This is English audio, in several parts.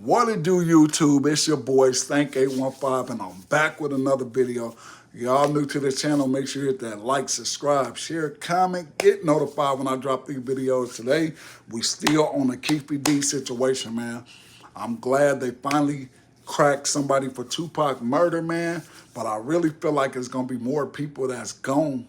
What it do, YouTube? It's your boy Stank815, and I'm back with another video. Y'all new to the channel, make sure you hit that like, subscribe, share, comment, get notified when I drop these videos. Today, we still on the Keefy D situation, man. I'm glad they finally cracked somebody for Tupac murder, man, but I really feel like it's gonna be more people that's gonna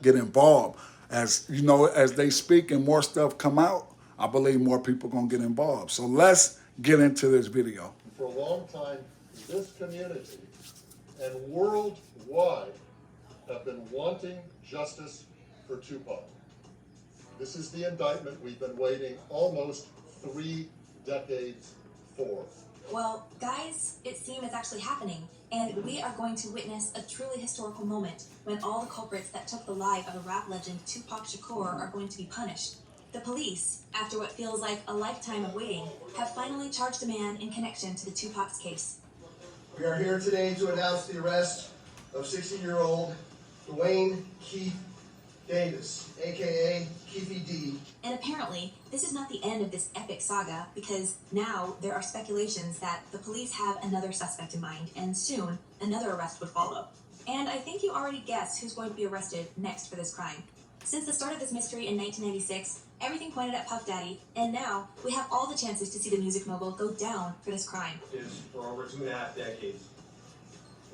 get involved. As you know, as they speak and more stuff come out, I believe more people gonna get involved. So let's get into this video. For a long time, this community and worldwide have been wanting justice for Tupac. This is the indictment we've been waiting almost 3 decades for. Well, guys, it seems it's actually happening, and we are going to witness a truly historical moment when all the culprits that took the life of a rap legend, Tupac Shakur, are going to be punished. The police, after what feels like a lifetime of waiting, have finally charged a man in connection to the Tupac's case. We are here today to announce the arrest of 60-year-old Dwayne Keith Davis, aka Keefy D. And apparently, this is not the end of this epic saga, because now there are speculations that the police have another suspect in mind, and soon another arrest would follow. And I think you already guessed who's going to be arrested next for this crime. Since the start of this mystery in 1996, everything pointed at Puff Daddy, and now we have all the chances to see the music mogul go down for this crime. Is for over 2.5 decades.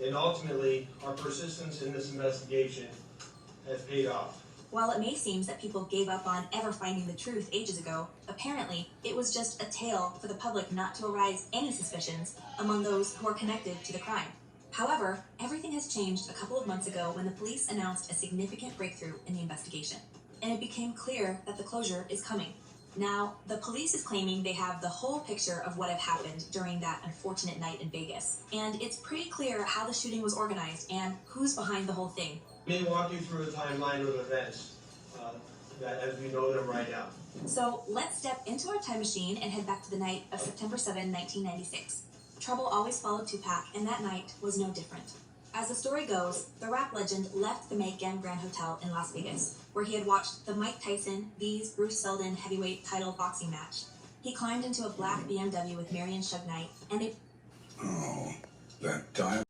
And ultimately, our persistence in this investigation has paid off. While it may seem that people gave up on ever finding the truth ages ago, apparently it was just a tale for the public not to arouse any suspicions among those who are connected to the crime. However, everything has changed a couple of months ago when the police announced a significant breakthrough in the investigation, and it became clear that the closure is coming. Now, the police is claiming they have the whole picture of what had happened during that unfortunate night in Vegas, and it's pretty clear how the shooting was organized and who's behind the whole thing. Let me walk you through a timeline of events that as we know them right now. So let's step into our time machine and head back to the night of September 7, 1996. Trouble always followed Tupac, and that night was no different. As the story goes, the rap legend left the May Grand Hotel in Las Vegas, where he had watched the Mike Tyson vs. Bruce Seldon heavyweight title boxing match. He climbed into a black BMW with Marion Suge Knight, and they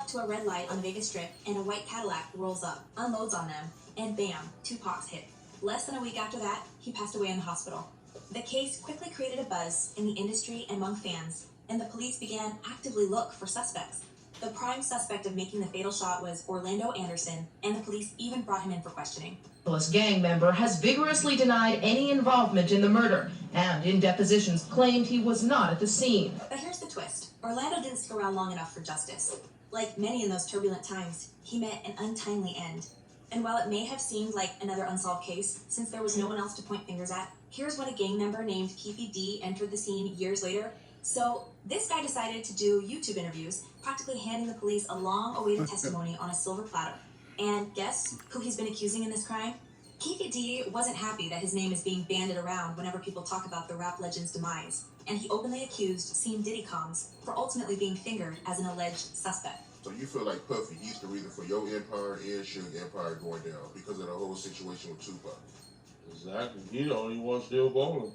to a red light on the Vegas Strip, and a white Cadillac rolls up, unloads on them, and bam, Tupac's hit. Less than a week after that, he passed away in the hospital. The case quickly created a buzz in the industry and among fans, and the police began actively look for suspects. The prime suspect of making the fatal shot was Orlando Anderson, and the police even brought him in for questioning. A gang member has vigorously denied any involvement in the murder, and in depositions claimed he was not at the scene. But here's the twist. Orlando didn't stick around long enough for justice. Like many in those turbulent times, he met an untimely end. And while it may have seemed like another unsolved case, since there was no one else to point fingers at, here's when a gang member named Keefy D entered the scene years later. So this guy decided to do YouTube interviews, practically handing the police a long-awaited testimony on a silver platter. And guess who he's been accusing in this crime? Keefy D wasn't happy that his name is being bandied around whenever people talk about the rap legend's demise, and he openly accused Diddy for ultimately being fingered as an alleged suspect. So you feel like Puffy, he's the reason for your empire and Suge empire going down because of the whole situation with Tupac. Exactly. He's the only one still going.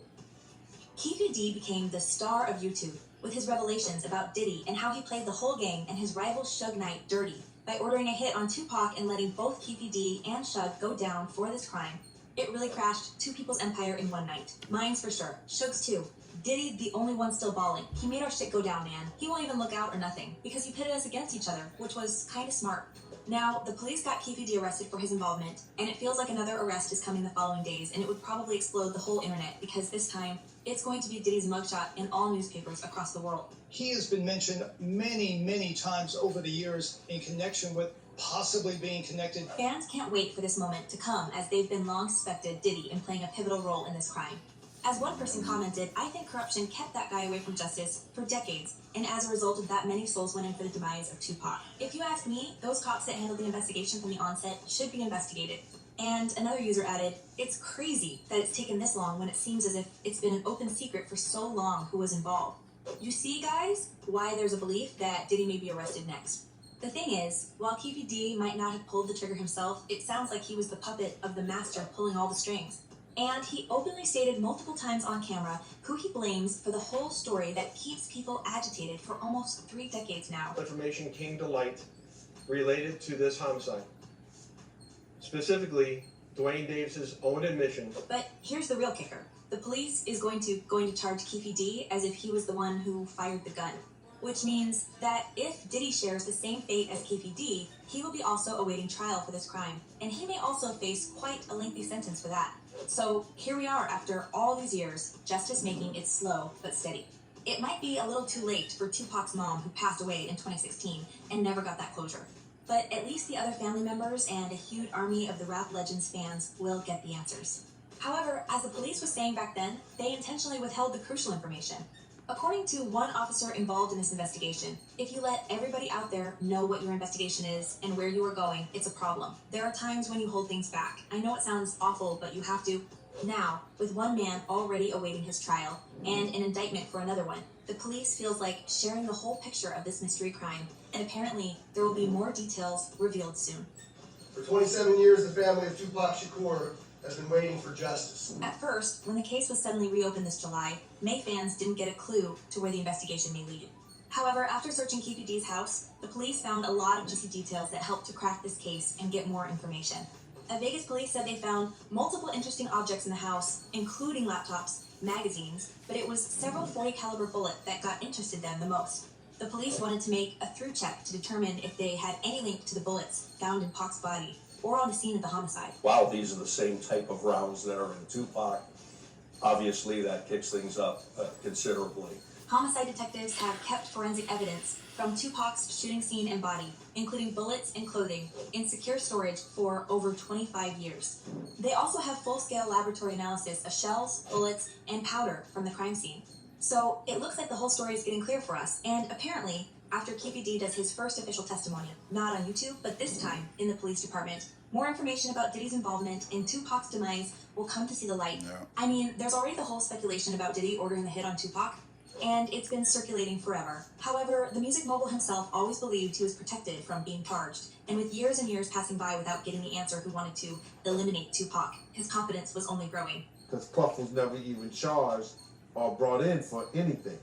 Keefy D became the star of YouTube with his revelations about Diddy and how he played the whole gang and his rival Suge Knight dirty by ordering a hit on Tupac and letting both Keefy D and Suge go down for this crime. It really crashed two people's empire in one night. Mine's for sure. Suge's too. Diddy, the only one still balling. He made our shit go down, man. He won't even look out or nothing, because he pitted us against each other, which was kinda smart. Now, the police got Keefy D arrested for his involvement, and it feels like another arrest is coming the following days, and it would probably explode the whole internet, because this time, it's going to be Diddy's mugshot in all newspapers across the world. He has been mentioned many times over the years in connection with possibly being connected. Fans can't wait for this moment to come, as they've been long suspected Diddy in playing a pivotal role in this crime. As one person commented, I think corruption kept that guy away from justice for decades, and as a result of that, many souls went in for the demise of Tupac. If you ask me, those cops that handled the investigation from the onset should be investigated. And another user added, it's crazy that it's taken this long when it seems as if it's been an open secret for so long who was involved. You see, guys, why there's a belief that Diddy may be arrested next. The thing is, while Keefy D might not have pulled the trigger himself, it sounds like he was the puppet of the master pulling all the strings. And he openly stated multiple times on camera who he blames for the whole story that keeps people agitated for almost 3 decades now. Information came to light related to this homicide. Specifically, Dwayne Davis's own admission. But here's the real kicker. The police is going to charge Keefe D as if he was the one who fired the gun. Which means that if Diddy shares the same fate as Keefe D, he will be also awaiting trial for this crime. And he may also face quite a lengthy sentence for that. So here we are after all these years, justice making it slow but steady. It might be a little too late for Tupac's mom, who passed away in 2016 and never got that closure. But at least the other family members and a huge army of the rap legend's fans will get the answers. However, as the police was saying back then, they intentionally withheld the crucial information. According to one officer involved in this investigation, if you let everybody out there know what your investigation is and where you are going, it's a problem. There are times when you hold things back. I know it sounds awful, but you have to. Now, with one man already awaiting his trial and an indictment for another one, the police feels like sharing the whole picture of this mystery crime, and apparently there will be more details revealed soon. For 27 years, the family of Tupac Shakur has been waiting for justice. At first, when the case was suddenly reopened this July, May fans didn't get a clue to where the investigation may lead. However, after searching Keefe D's house, the police found a lot of juicy details that helped to crack this case and get more information. Vegas police said they found multiple interesting objects in the house, including laptops, magazines, but it was several .40 caliber bullets that got interested them the most. The police wanted to make a through check to determine if they had any link to the bullets found in Pac's body or on the scene of the homicide. Wow, these are the same type of rounds that are in Tupac. Obviously, that kicks things up considerably. Homicide detectives have kept forensic evidence from Tupac's shooting scene and body, including bullets and clothing, in secure storage for over 25 years. They also have full-scale laboratory analysis of shells, bullets, and powder from the crime scene. So it looks like the whole story is getting clear for us, and apparently, after Keefe D does his first official testimony, not on YouTube, but this time in the police department, more information about Diddy's involvement in Tupac's demise will come to see the light. Yeah. I mean, there's already the whole speculation about Diddy ordering the hit on Tupac, and it's been circulating forever. However, the music mogul himself always believed he was protected from being charged, and with years and years passing by without getting the answer who wanted to eliminate Tupac, his confidence was only growing. Because Puff was never even charged or brought in for anything.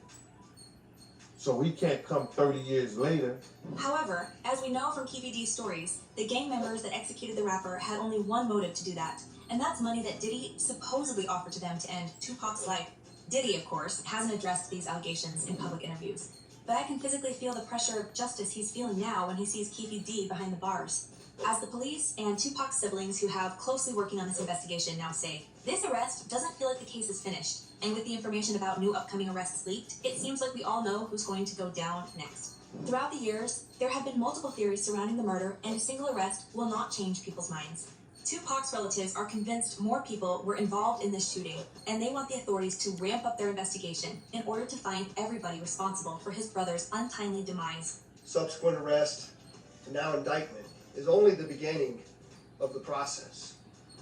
So he can't come 30 years later. However, as we know from Keefe D's stories, the gang members that executed the rapper had only one motive to do that, and that's money that Diddy supposedly offered to them to end Tupac's life. Diddy, of course, hasn't addressed these allegations in public interviews, but I can physically feel the pressure of justice he's feeling now when he sees Keefe D behind the bars. As the police and Tupac's siblings who have closely working on this investigation now say, this arrest doesn't feel like the case is finished, and with the information about new upcoming arrests leaked, it seems like we all know who's going to go down next. Throughout the years, there have been multiple theories surrounding the murder, and a single arrest will not change people's minds. Tupac's relatives are convinced more people were involved in this shooting, and they want the authorities to ramp up their investigation in order to find everybody responsible for his brother's untimely demise. Subsequent arrest and now indictment is only the beginning of the process.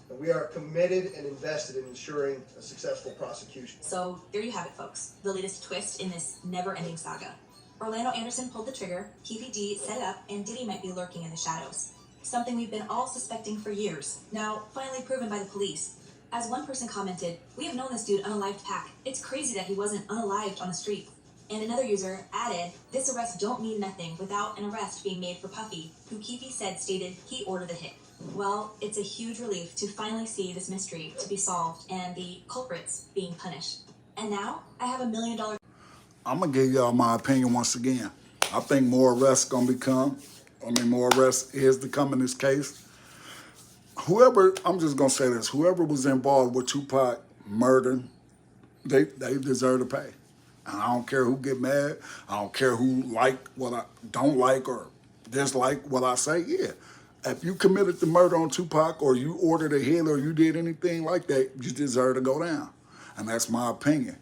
And we are committed and invested in ensuring a successful prosecution. So there you have it, folks. The latest twist in this never-ending saga. Orlando Anderson pulled the trigger, Keefe D set it up, and Diddy might be lurking in the shadows. Something we've been all suspecting for years, now finally proven by the police. As one person commented, we have known this dude unalived Pac. It's crazy that he wasn't unalived on the street. And another user added, this arrest don't mean nothing without an arrest being made for Puffy, who Keefe said stated he ordered the hit. Well, it's a huge relief to finally see this mystery to be solved and the culprits being punished. And now, I have $1 million. I'm going to give y'all my opinion once again. I think more arrests going to become. More arrests is to come in this case. Whoever, I'm just going to say this, whoever was involved with Tupac murder, they deserve to pay. And I don't care who get mad. I don't care who like what I don't like or dislike what I say. Yeah, if you committed the murder on Tupac or you ordered a hit or you did anything like that, you deserve to go down. And that's my opinion.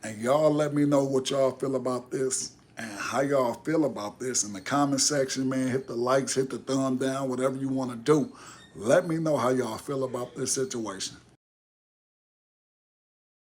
And y'all let me know what y'all feel about this and how y'all feel about this in the comment section, man. Hit the likes, hit the thumb down, whatever you want to do. Let me know how y'all feel about this situation.